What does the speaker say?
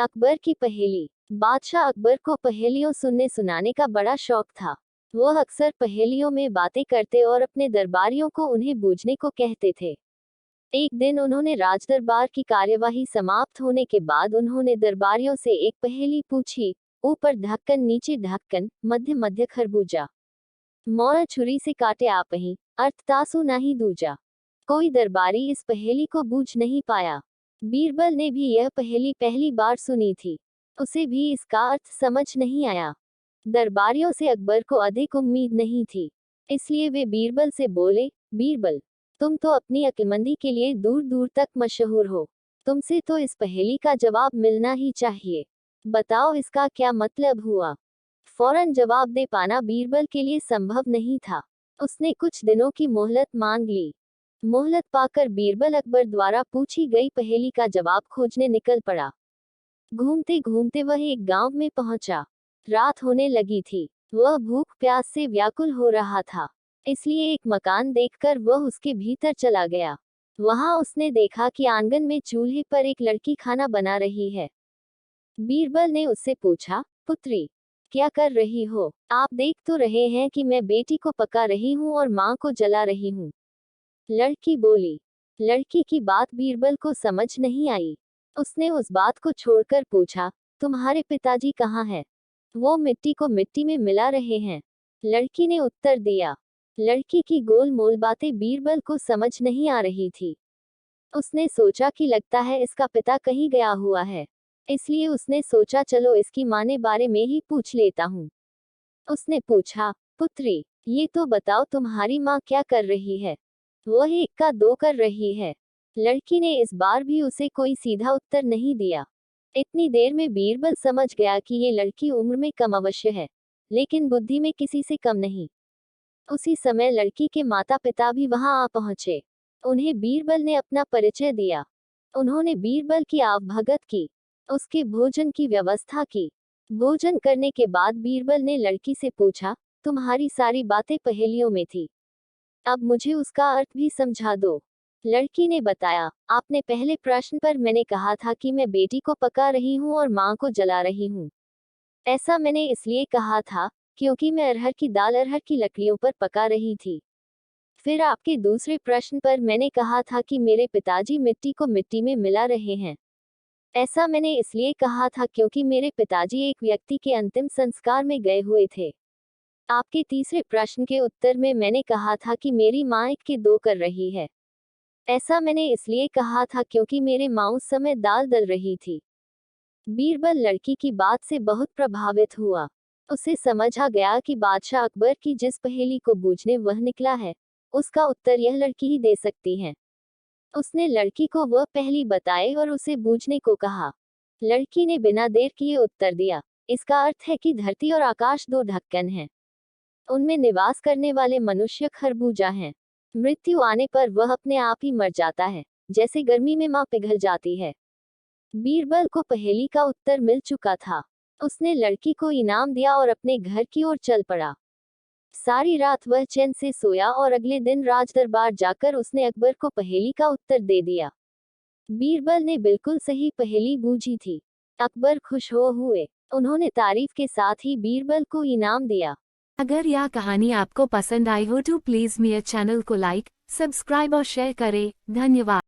अकबर की पहेली। बादशाह अकबर को पहेलियों सुनने सुनाने का बड़ा शौक था। वह अक्सर पहेलियों में बातें करते और अपने दरबारियों को उन्हें बूझने को कहते थे। एक दिन उन्होंने राजदरबार की कार्यवाही समाप्त होने के बाद उन्होंने दरबारियों से एक पहेली पूछी। ऊपर ढक्कन नीचे ढक्कन, मध्य मध्य खरबूजा। मौन छुरी से काटे आपही, अर्थ तासु नहीं दूजा। कोई दरबारी इस पहेली को बूझ नहीं पाया। बीरबल ने भी यह पहेली पहली बार सुनी थी। उसे भी इसका अर्थ समझ नहीं आया। दरबारियों से अकबर को अधिक उम्मीद नहीं थी, इसलिए वे बीरबल से बोले, बीरबल, तुम तो अपनी अक्लमंदी के लिए दूर दूर तक मशहूर हो। तुमसे तो इस पहेली का जवाब मिलना ही चाहिए। बताओ इसका क्या मतलब हुआ। फौरन जवाब दे पाना बीरबल के लिए संभव नहीं था। उसने कुछ दिनों की मोहलत मांग ली। मोहलत पाकर बीरबल अकबर द्वारा पूछी गई पहेली का जवाब खोजने निकल पड़ा। घूमते घूमते वह एक गांव में पहुंचा। रात होने लगी थी। वह भूख प्यास से व्याकुल हो रहा था, इसलिए एक मकान देखकर वह उसके भीतर चला गया। वहां उसने देखा कि आंगन में चूल्हे पर एक लड़की खाना बना रही है। बीरबल ने उससे पूछा, पुत्री, क्या कर रही हो? आप देख तो रहे हैं कि मैं बेटी को पका रही हूँ और माँ को जला रही हूँ। लड़की बोली। लड़की की बात बीरबल को समझ नहीं आई। उसने उस बात को छोड़कर पूछा, तुम्हारे पिताजी कहाँ हैं? वो मिट्टी को मिट्टी में मिला रहे हैं। लड़की ने उत्तर दिया। लड़की की गोलमोल बातें बीरबल को समझ नहीं आ रही थी। उसने सोचा कि लगता है इसका पिता कहीं गया हुआ है, इसलिए उसने सोचा चलो इसकी माँ ने बारे में ही पूछ लेता हूँ। उसने पूछा, पुत्री, ये तो बताओ तुम्हारी माँ क्या कर रही है? वह एक का दो कर रही है। लड़की ने इस बार भी उसे कोई सीधा उत्तर नहीं दिया। इतनी देर में बीरबल समझ गया कि ये लड़की उम्र में कम अवश्य है, लेकिन बुद्धि में किसी से कम नहीं। उसी समय लड़की के माता पिता भी वहां आ पहुंचे। उन्हें बीरबल ने अपना परिचय दिया। उन्होंने बीरबल की आवभगत की, उसके भोजन की व्यवस्था की। भोजन करने के बाद बीरबल ने लड़की से पूछा, तुम्हारी सारी बातें पहेलियों में थी, अब मुझे उसका अर्थ भी समझा दो। लड़की ने बताया, आपने पहले प्रश्न पर मैंने कहा था कि मैं बेटी को पका रही हूँ और माँ को जला रही हूँ। ऐसा मैंने इसलिए कहा था क्योंकि मैं अरहर की दाल अरहर की लकड़ियों पर पका रही थी। फिर आपके दूसरे प्रश्न पर मैंने कहा था कि मेरे पिताजी मिट्टी को मिट्टी में मिला रहे हैं। ऐसा मैंने इसलिए कहा था क्योंकि मेरे पिताजी एक व्यक्ति के अंतिम संस्कार में गए हुए थे। आपके तीसरे प्रश्न के उत्तर में मैंने कहा था कि मेरी माँ एक के दो कर रही है। ऐसा मैंने इसलिए कहा था क्योंकि मेरे माँ उस समय दाल दल रही थी। बीरबल लड़की की बात से बहुत प्रभावित हुआ। उसे समझ आ गया कि बादशाह अकबर की जिस पहेली को बूझने वह निकला है, उसका उत्तर यह लड़की ही दे सकती है। उसने लड़की को वह पहेली बताए और उसे बूझने को कहा। लड़की ने बिना देर किए उत्तर दिया, इसका अर्थ है कि धरती और आकाश दो ढक्कन हैं। उनमें निवास करने वाले मनुष्य खरबूजा हैं। मृत्यु आने पर वह अपने आप ही मर जाता है, जैसे गर्मी में माँ पिघल जाती है। बीरबल को पहेली का उत्तर मिल चुका था। उसने लड़की को इनाम दिया और अपने घर की ओर चल पड़ा। सारी रात वह चैन से सोया और अगले दिन राजदरबार जाकर उसने अकबर को पहेली का उत्तर दे दिया। बीरबल ने बिल्कुल सही पहेली बूझी थी। अकबर खुश हो हुए। उन्होंने तारीफ के साथ ही बीरबल को इनाम दिया। अगर यह कहानी आपको पसंद आई हो तो प्लीज़ मेरे चैनल को लाइक, सब्सक्राइब और शेयर करें। धन्यवाद।